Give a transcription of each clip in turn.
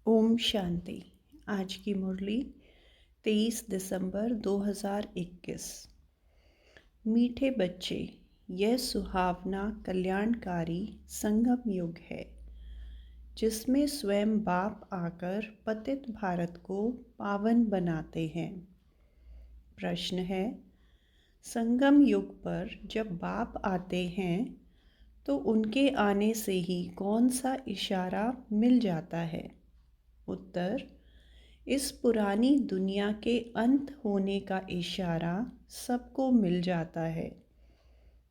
ओम शांति। आज की मुरली 23 दिसंबर 2021। मीठे बच्चे, यह सुहावना कल्याणकारी संगम युग है जिसमें स्वयं बाप आकर पतित भारत को पावन बनाते हैं। प्रश्न है, संगम युग पर जब बाप आते हैं तो उनके आने से ही कौन सा इशारा मिल जाता है? उत्तर, इस पुरानी दुनिया के अंत होने का इशारा सबको मिल जाता है,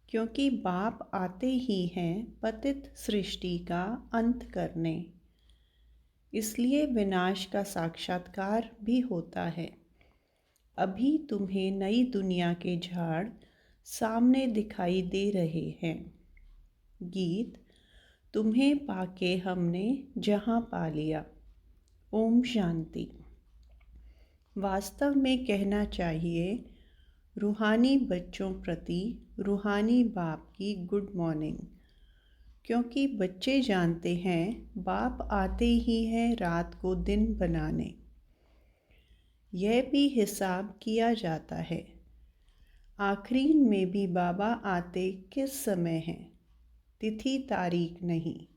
क्योंकि बाप आते ही हैं पतित सृष्टि का अंत करने। इसलिए विनाश का साक्षात्कार भी होता है। अभी तुम्हें नई दुनिया के झाड़ सामने दिखाई दे रहे हैं। गीत, तुम्हें पाके हमने जहां पा लिया। ओम शांति। वास्तव में कहना चाहिए, रूहानी बच्चों प्रति रूहानी बाप की गुड मॉर्निंग, क्योंकि बच्चे जानते हैं बाप आते ही हैं रात को दिन बनाने। यह भी हिसाब किया जाता है, आखिरी में भी बाबा आते किस समय हैं, तिथि तारीख नहीं,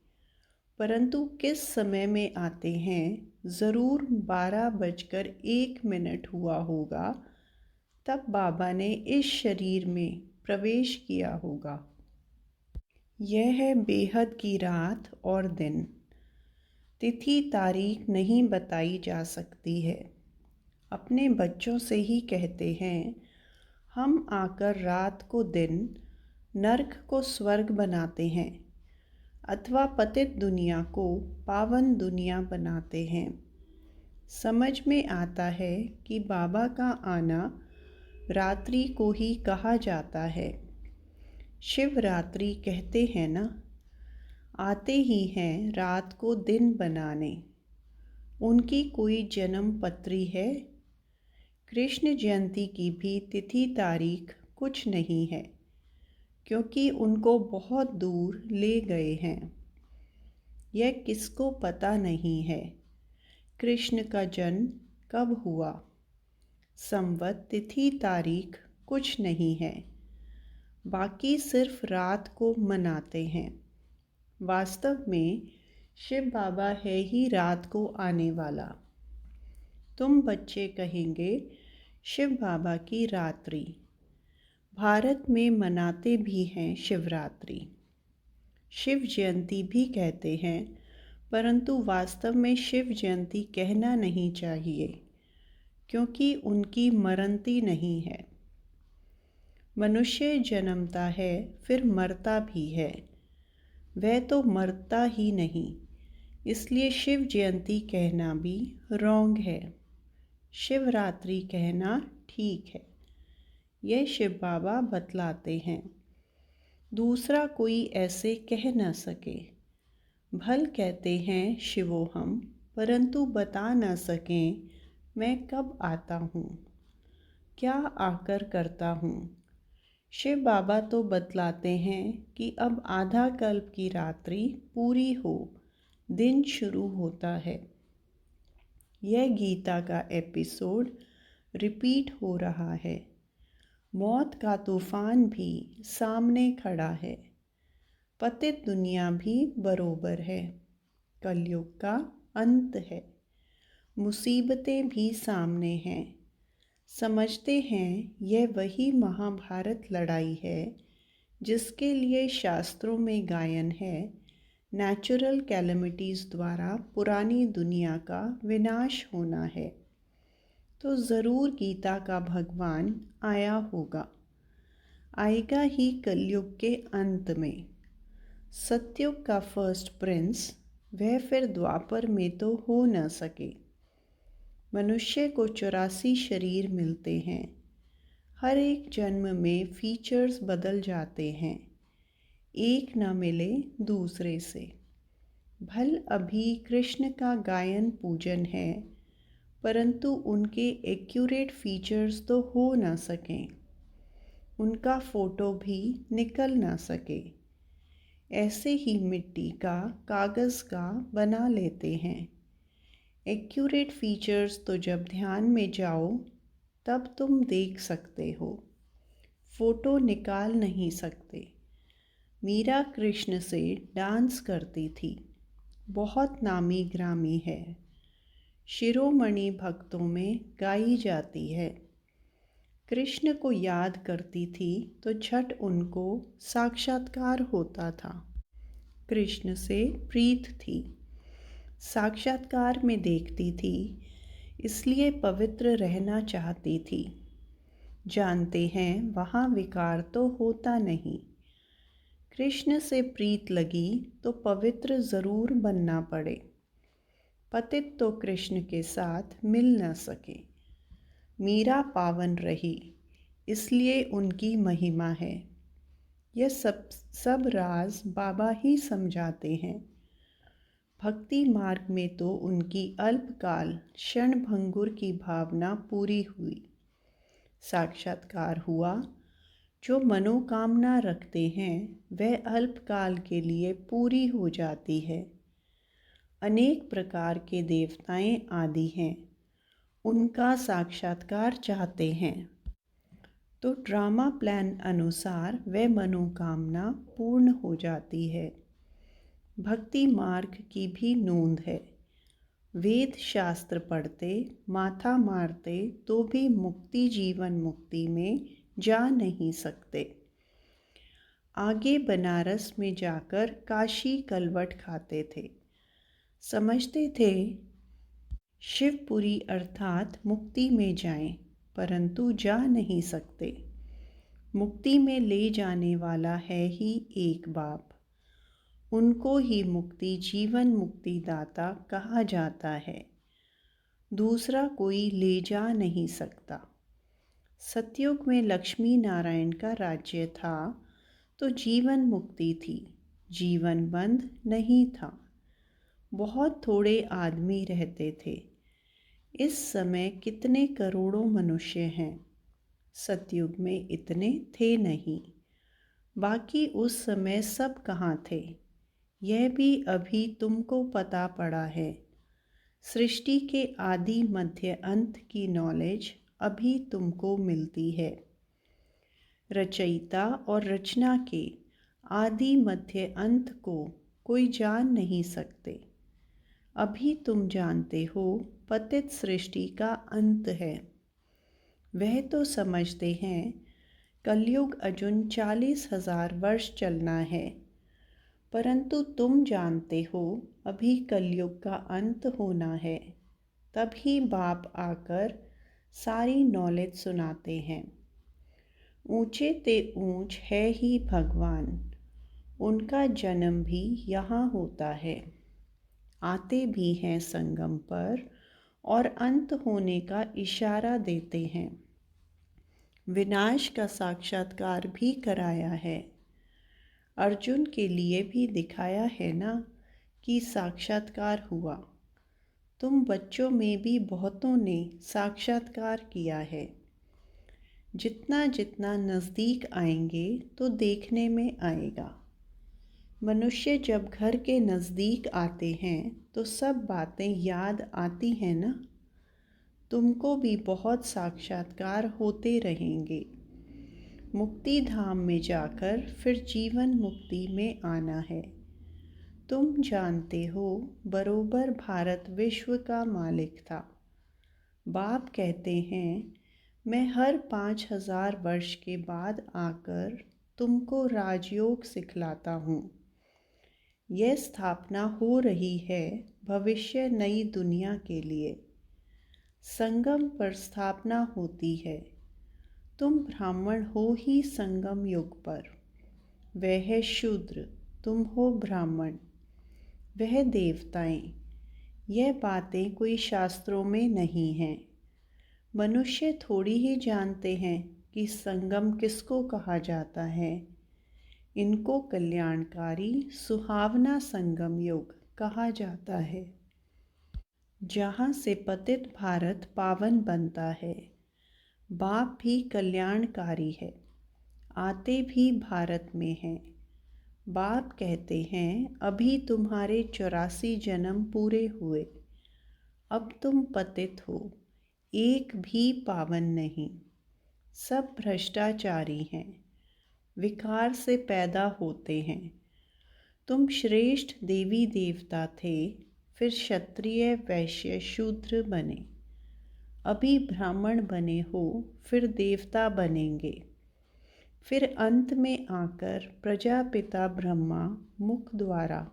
परंतु किस समय में आते हैं ज़रूर 12:01 हुआ होगा, तब बाबा ने इस शरीर में प्रवेश किया होगा। यह है बेहद की रात और दिन। तिथि तारीख नहीं बताई जा सकती है। अपने बच्चों से ही कहते हैं, हम आकर रात को दिन, नर्क को स्वर्ग बनाते हैं अथवा पतित दुनिया को पावन दुनिया बनाते हैं। समझ में आता है कि बाबा का आना रात्रि को ही कहा जाता है। शिवरात्रि कहते हैं ना, आते ही हैं रात को दिन बनाने। उनकी कोई जन्म पत्री है? कृष्ण जयंती की भी तिथि तारीख कुछ नहीं है, क्योंकि उनको बहुत दूर ले गए हैं। यह किसको पता नहीं है कृष्ण का जन्म कब हुआ। संवत तिथि तारीख कुछ नहीं है, बाकी सिर्फ रात को मनाते हैं। वास्तव में शिव बाबा है ही रात को आने वाला। तुम बच्चे कहेंगे शिव बाबा की रात्रि। भारत में मनाते भी हैं शिवरात्रि, शिव जयंती भी कहते हैं, परंतु वास्तव में शिव जयंती कहना नहीं चाहिए, क्योंकि उनकी मरनती नहीं है। मनुष्य जन्मता है फिर मरता भी है, वह तो मरता ही नहीं, इसलिए शिव जयंती कहना भी रॉन्ग है। शिवरात्रि कहना ठीक है, यह शिव बाबा बतलाते हैं। दूसरा कोई ऐसे कह न सके। भल कहते हैं शिवोहम, परंतु बता न सकें मैं कब आता हूँ, क्या आकर करता हूँ। शिव बाबा तो बतलाते हैं कि अब आधा कल्प की रात्रि पूरी हो, दिन शुरू होता है। यह गीता का एपिसोड रिपीट हो रहा है। मौत का तूफान भी सामने खड़ा है, पतित दुनिया भी बरोबर है, कलयुग का अंत है, मुसीबतें भी सामने हैं। समझते हैं यह वही महाभारत लड़ाई है जिसके लिए शास्त्रों में गायन है, नेचुरल कैलेमिटीज़ द्वारा पुरानी दुनिया का विनाश होना है। तो ज़रूर गीता का भगवान आया होगा, आएगा ही कलयुग के अंत में। सतयुग का फर्स्ट प्रिंस वह फिर द्वापर में तो हो न सके। मनुष्य को 84 शरीर मिलते हैं, हर एक जन्म में फीचर्स बदल जाते हैं, एक न मिले दूसरे से। भल अभी कृष्ण का गायन पूजन है, परंतु उनके एक्यूरेट फीचर्स तो हो न सकें, उनका फ़ोटो भी निकल ना सके। ऐसे ही मिट्टी का, कागज़ का बना लेते हैं, एक्यूरेट फीचर्स तो जब ध्यान में जाओ तब तुम देख सकते हो, फोटो निकाल नहीं सकते। मीरा कृष्ण से डांस करती थी, बहुत नामी ग्रामी है, शिरोमणि भक्तों में गाई जाती है। कृष्ण को याद करती थी तो झट उनको साक्षात्कार होता था। कृष्ण से प्रीत थी, साक्षात्कार में देखती थी, इसलिए पवित्र रहना चाहती थी। जानते हैं वहाँ विकार तो होता नहीं। कृष्ण से प्रीत लगी तो पवित्र ज़रूर बनना पड़े। पतित तो कृष्ण के साथ मिल न सके। मीरा पावन रही, इसलिए उनकी महिमा है। यह सब राज बाबा ही समझाते हैं। भक्ति मार्ग में तो उनकी अल्पकाल क्षणभंगुर की भावना पूरी हुई। साक्षात्कार हुआ। जो मनोकामना रखते हैं वह अल्पकाल के लिए पूरी हो जाती है। अनेक प्रकार के देवताएं आदि हैं, उनका साक्षात्कार चाहते हैं तो ड्रामा प्लान अनुसार वह मनोकामना पूर्ण हो जाती है। भक्ति मार्ग की भी नोंद है। वेद शास्त्र पढ़ते, माथा मारते तो भी मुक्ति जीवन मुक्ति में जा नहीं सकते। आगे बनारस में जाकर काशी कलवट खाते थे। समझते थे शिवपुरी अर्थात मुक्ति में जाएं, परंतु जा नहीं सकते। मुक्ति में ले जाने वाला है ही एक बाप। उनको ही मुक्ति जीवन मुक्ति दाता कहा जाता है, दूसरा कोई ले जा नहीं सकता। सतयुग में लक्ष्मी नारायण का राज्य था तो जीवन मुक्ति थी, जीवन बंद नहीं था। बहुत थोड़े आदमी रहते थे। इस समय कितने करोड़ों मनुष्य हैं। सतयुग में इतने थे नहीं। बाकी उस समय सब कहाँ थे, यह भी अभी तुमको पता पड़ा है। सृष्टि के आदि मध्य अंत की नॉलेज अभी तुमको मिलती है। रचयिता और रचना के आदि मध्य अंत को कोई जान नहीं सकते। अभी तुम जानते हो पतित सृष्टि का अंत है। वह तो समझते हैं कलयुग अजुन 40,000 वर्ष चलना है, परंतु तुम जानते हो अभी कलयुग का अंत होना है। तभी बाप आकर सारी नॉलेज सुनाते हैं। ऊंचे ते ऊंच है ही भगवान, उनका जन्म भी यहाँ होता है। आते भी हैं संगम पर और अंत होने का इशारा देते हैं। विनाश का साक्षात्कार भी कराया है। अर्जुन के लिए भी दिखाया है ना कि साक्षात्कार हुआ। तुम बच्चों में भी बहुतों ने साक्षात्कार किया है। जितना जितना नज़दीक आएंगे तो देखने में आएगा। मनुष्य जब घर के नज़दीक आते हैं तो सब बातें याद आती हैं ना। तुमको भी बहुत साक्षात्कार होते रहेंगे। मुक्ति धाम में जाकर फिर जीवन मुक्ति में आना है। तुम जानते हो बरोबर भारत विश्व का मालिक था। बाप कहते हैं मैं हर 5,000 वर्ष के बाद आकर तुमको राजयोग सिखलाता हूँ। यह स्थापना हो रही है भविष्य नई दुनिया के लिए। संगम पर स्थापना होती है। तुम ब्राह्मण हो ही संगम युग पर। वह है शूद्र, तुम हो ब्राह्मण। वह देवताएं। यह बातें कोई शास्त्रों में नहीं हैं। मनुष्य थोड़ी ही जानते हैं कि संगम किसको कहा जाता है। इनको कल्याणकारी सुहावना संगम युग कहा जाता है, जहाँ से पतित भारत पावन बनता है। बाप भी कल्याणकारी है, आते भी भारत में हैं। बाप कहते हैं अभी तुम्हारे 84 जन्म पूरे हुए, अब तुम पतित हो, एक भी पावन नहीं। सब भ्रष्टाचारी हैं, विकार से पैदा होते हैं। तुम श्रेष्ठ देवी देवता थे, फिर क्षत्रिय वैश्य शूद्र बने। अभी ब्राह्मण बने हो, फिर देवता बनेंगे। फिर अंत में आकर प्रजापिता ब्रह्मा मुख द्वारा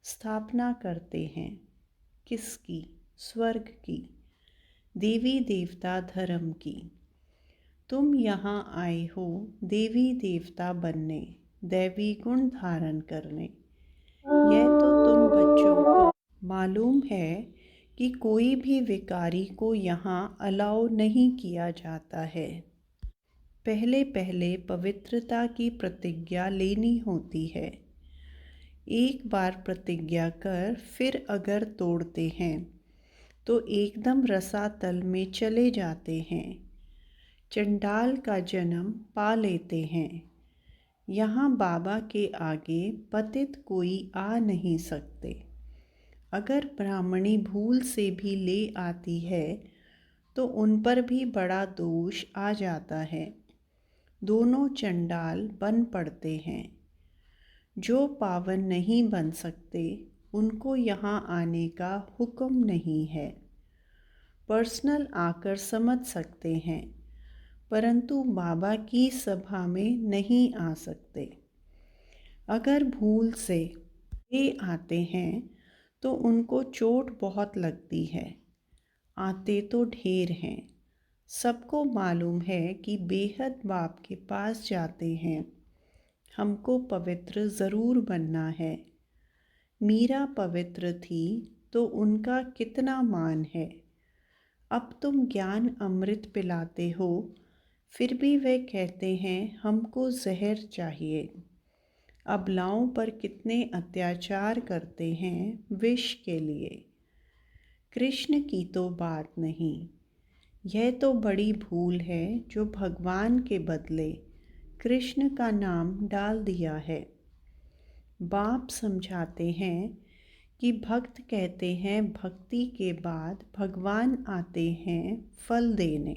स्थापना करते हैं। किसकी? स्वर्ग की, देवी देवता धर्म की। तुम यहाँ आए हो देवी देवता बनने, दैवी गुण धारण करने। यह तो तुम बच्चों को मालूम है कि कोई भी विकारी को यहाँ अलाउ नहीं किया जाता है। पहले पहले पवित्रता की प्रतिज्ञा लेनी होती है। एक बार प्रतिज्ञा कर फिर अगर तोड़ते हैं तो एकदम रसातल में चले जाते हैं, चंडाल का जन्म पा लेते हैं। यहाँ बाबा के आगे पतित कोई आ नहीं सकते। अगर ब्राह्मणी भूल से भी ले आती है तो उन पर भी बड़ा दोष आ जाता है। दोनों चंडाल बन पड़ते हैं। जो पावन नहीं बन सकते उनको यहाँ आने का हुक्म नहीं है। पर्सनल आकर समझ सकते हैं, परंतु बाबा की सभा में नहीं आ सकते। अगर भूल से ले आते हैं तो उनको चोट बहुत लगती है। आते तो ढेर हैं। सबको मालूम है कि बेहद बाप के पास जाते हैं। हमको पवित्र ज़रूर बनना है। मीरा पवित्र थी तो उनका कितना मान है। अब तुम ज्ञान अमृत पिलाते हो, फिर भी वे कहते हैं हमको जहर चाहिए। अबलाओं पर कितने अत्याचार करते हैं विष के लिए। कृष्ण की तो बात नहीं। यह तो बड़ी भूल है जो भगवान के बदले कृष्ण का नाम डाल दिया है। बाप समझाते हैं कि भक्त कहते हैं भक्ति के बाद भगवान आते हैं फल देने,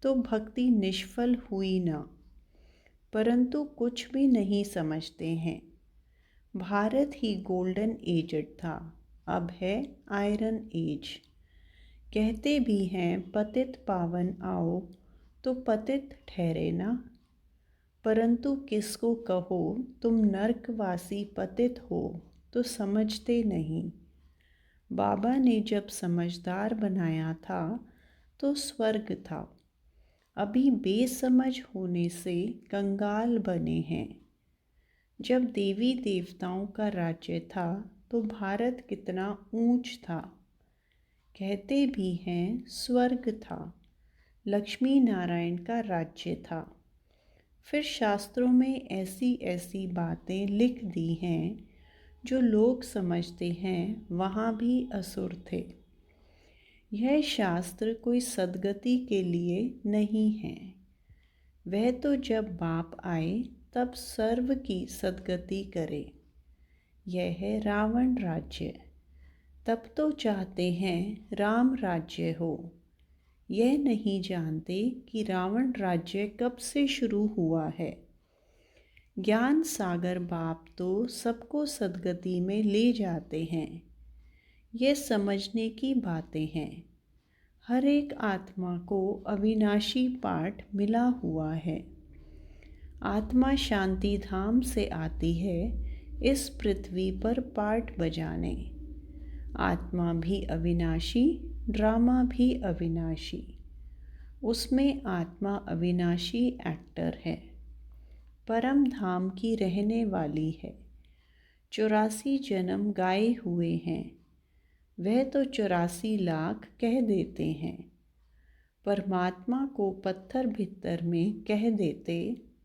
तो भक्ति निष्फल हुई ना। परंतु कुछ भी नहीं समझते हैं। भारत ही गोल्डन एजड था, अब है आयरन एज। कहते भी हैं पतित पावन आओ, तो पतित ठहरे ना। परंतु किसको कहो तुम नरकवासी पतित हो, तो समझते नहीं। बाबा ने जब समझदार बनाया था तो स्वर्ग था। अभी बेसमझ होने से कंगाल बने हैं। जब देवी देवताओं का राज्य था तो भारत कितना ऊंच था। कहते भी हैं स्वर्ग था, लक्ष्मी नारायण का राज्य था। फिर शास्त्रों में ऐसी ऐसी बातें लिख दी हैं जो लोग समझते हैं वहाँ भी असुर थे। यह शास्त्र कोई सद्गति के लिए नहीं है। वह तो जब बाप आए तब सर्व की सद्गति करे। यह है रावण राज्य। तब तो चाहते हैं राम राज्य हो। यह नहीं जानते कि रावण राज्य कब से शुरू हुआ है। ज्ञान सागर बाप तो सबको सद्गति में ले जाते हैं। ये समझने की बातें हैं। हर एक आत्मा को अविनाशी पाठ मिला हुआ है। आत्मा शांति धाम से आती है इस पृथ्वी पर पाठ बजाने। आत्मा भी अविनाशी, ड्रामा भी अविनाशी। उसमें आत्मा अविनाशी एक्टर है। परम धाम की रहने वाली है। 84 जन्म गाए हुए हैं। वह तो 84 लाख कह देते हैं। परमात्मा को पत्थर भित्तर में कह देते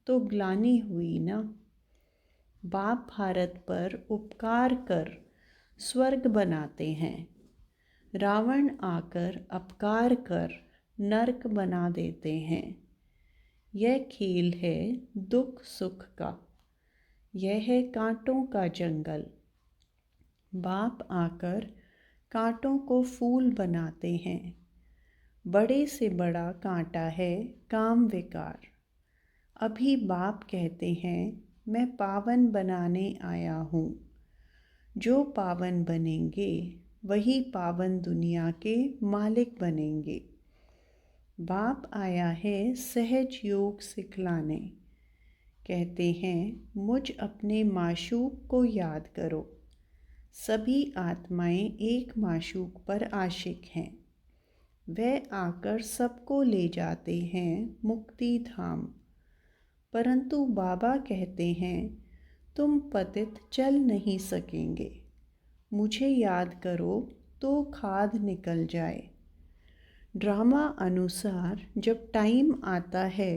तो ग्लानि हुई ना। बाप भारत पर उपकार कर स्वर्ग बनाते हैं। रावण आकर अपकार कर नरक बना देते हैं। यह खेल है दुख सुख का। यह है कांटों का जंगल। बाप आकर कांटों को फूल बनाते हैं। बड़े से बड़ा कांटा है काम विकार। अभी बाप कहते हैं मैं पावन बनाने आया हूँ। जो पावन बनेंगे वही पावन दुनिया के मालिक बनेंगे। बाप आया है सहज योग सिखलाने। कहते हैं मुझ अपने माशूक को याद करो। सभी आत्माएं एक माशूक पर आशिक हैं। वह आकर सबको ले जाते हैं मुक्ति धाम। परंतु बाबा कहते हैं तुम पतित चल नहीं सकेंगे। मुझे याद करो तो खाद निकल जाए। ड्रामा अनुसार जब टाइम आता है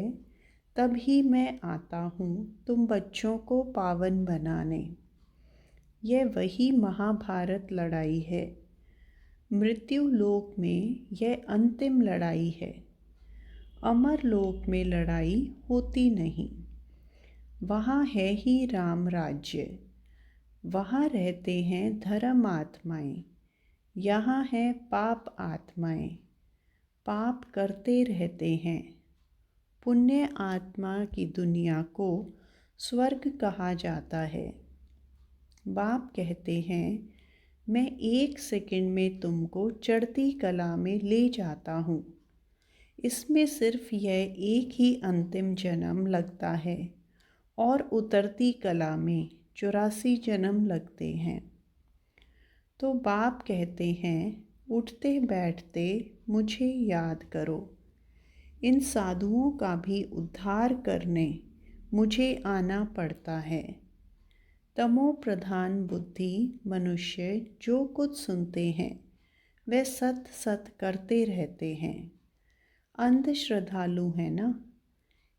तब ही मैं आता हूँ तुम बच्चों को पावन बनाने। यह वही महाभारत लड़ाई है। मृत्यु लोक में यह अंतिम लड़ाई है। अमर लोक में लड़ाई होती नहीं। वहाँ है ही राम राज्य। वहाँ रहते हैं धर्म आत्माएं। यहाँ है पाप आत्माएं। पाप करते रहते हैं। पुण्य आत्मा की दुनिया को स्वर्ग कहा जाता है। बाप कहते हैं मैं 1 सेकंड में तुमको चढ़ती कला में ले जाता हूँ। इसमें सिर्फ यह एक ही अंतिम जन्म लगता है और उतरती कला में 84 जन्म लगते हैं। तो बाप कहते हैं उठते बैठते मुझे याद करो। इन साधुओं का भी उद्धार करने मुझे आना पड़ता है। तमो प्रधान बुद्धि मनुष्य जो कुछ सुनते हैं वे सत सत करते रहते हैं। अंध श्रद्धालु है ना।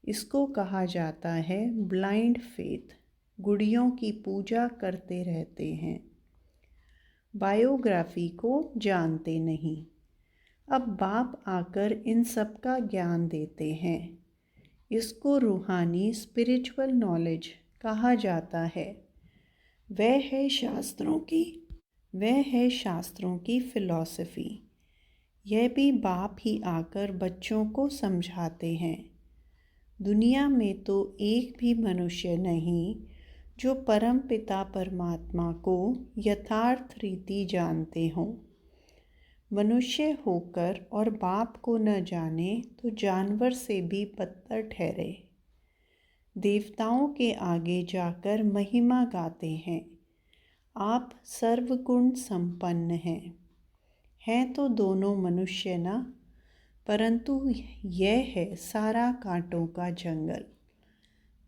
इसको कहा जाता है ब्लाइंड फेथ। गुड़ियों की पूजा करते रहते हैं। बायोग्राफी को जानते नहीं। अब बाप आकर इन सब का ज्ञान देते हैं। इसको रूहानी स्पिरिचुअल नॉलेज कहा जाता है। वह है शास्त्रों की फिलॉसफी। यह भी बाप ही आकर बच्चों को समझाते हैं। दुनिया में तो एक भी मनुष्य नहीं जो परम पिता परमात्मा को यथार्थ रीति जानते हों। मनुष्य होकर और बाप को न जाने तो जानवर से भी बदतर ठहरे। देवताओं के आगे जाकर महिमा गाते हैं। आप सर्वगुण संपन्न हैं तो दोनों मनुष्य ना। परंतु यह है सारा कांटों का जंगल।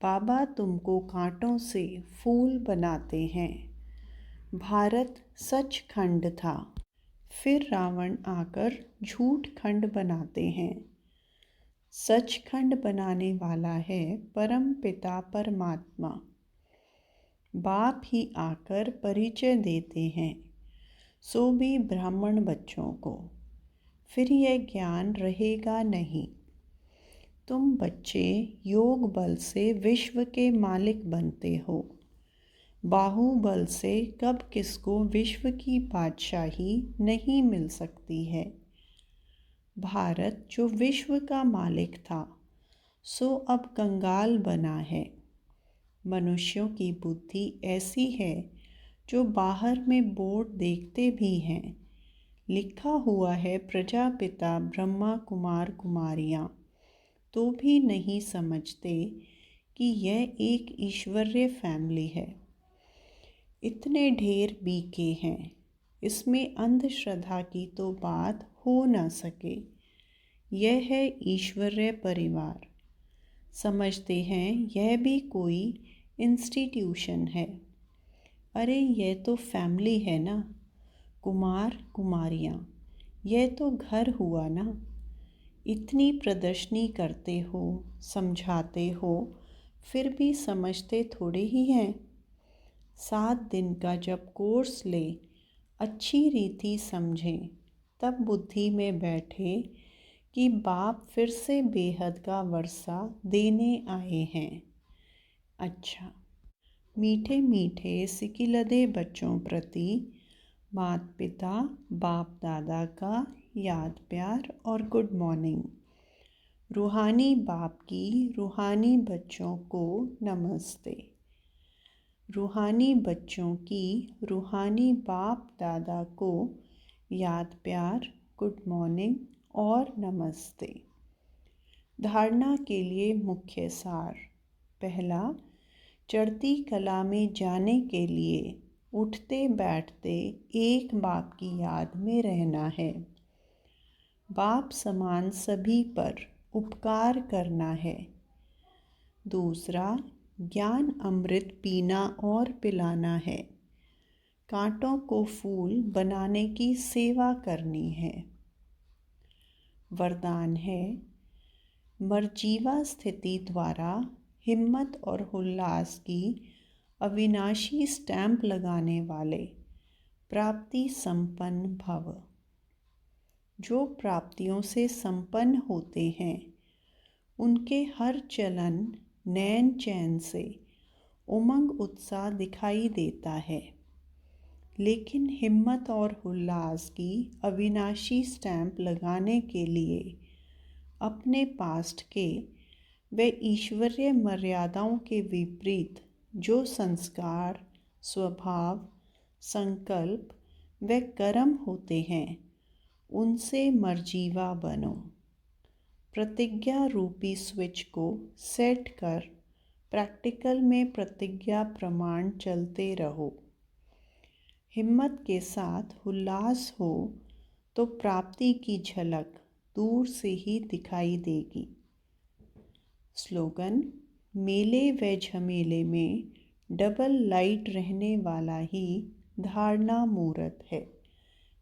बाबा तुमको कांटों से फूल बनाते हैं। भारत सचखंड था। फिर रावण आकर झूठ खंड बनाते हैं। सचखंड बनाने वाला है परम पिता परमात्मा। बाप ही आकर परिचय देते हैं, सो भी ब्राह्मण बच्चों को। फिर यह ज्ञान रहेगा नहीं। तुम बच्चे योग बल से विश्व के मालिक बनते हो। बाहुबल से कब किसको विश्व की बादशाही नहीं मिल सकती है। भारत जो विश्व का मालिक था सो अब कंगाल बना है। मनुष्यों की बुद्धि ऐसी है जो बाहर में बोर्ड देखते भी हैं। लिखा हुआ है प्रजापिता ब्रह्मा कुमार कुमारियाँ, तो भी नहीं समझते कि यह एक ईश्वरीय फैमिली है। इतने ढेर बीके हैं, इसमें अंधश्रद्धा की तो बात हो न सके। यह है ईश्वरीय परिवार। समझते हैं यह भी कोई इंस्टीट्यूशन है। अरे यह तो फैमिली है ना। कुमार कुमारियाँ, यह तो घर हुआ ना। इतनी प्रदर्शनी करते हो, समझाते हो, फिर भी समझते थोड़े ही हैं। 7 दिन का जब कोर्स ले, अच्छी रीति समझें, तब बुद्धि में बैठे कि बाप फिर से बेहद का वर्षा देने आए हैं। अच्छा, मीठे मीठे सिकिलदे बच्चों प्रति माता पिता बाप दादा का याद प्यार और गुड मॉर्निंग। रूहानी बाप की रूहानी बच्चों को नमस्ते। रूहानी बच्चों की रूहानी बाप दादा को याद प्यार, गुड मॉर्निंग और नमस्ते। धारणा के लिए मुख्य सार। पहला, चढ़ती कला में जाने के लिए उठते बैठते एक बाप की याद में रहना है। बाप समान सभी पर उपकार करना है। दूसरा, ज्ञान अमृत पीना और पिलाना है। कांटों को फूल बनाने की सेवा करनी है। वरदान है, मर्जीवा स्थिति द्वारा हिम्मत और उल्लास की अविनाशी स्टैंप लगाने वाले प्राप्ति संपन्न भव। जो प्राप्तियों से संपन्न होते हैं उनके हर चलन नैन चैन से उमंग उत्साह दिखाई देता है, लेकिन हिम्मत और उल्लास की अविनाशी स्टैंप लगाने के लिए अपने पास्ट के व ईश्वरीय मर्यादाओं के विपरीत जो संस्कार, स्वभाव, संकल्प व कर्म होते हैं उनसे मर्जीवा बनो। प्रतिज्ञा रूपी स्विच को सेट कर प्रैक्टिकल में प्रतिज्ञा प्रमाण चलते रहो। हिम्मत के साथ उल्लास हो तो प्राप्ति की झलक दूर से ही दिखाई देगी। स्लोगन, मेले व झमेले में डबल लाइट रहने वाला ही धारणा मूर्त है।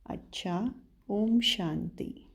अच्छा, ओम शांति।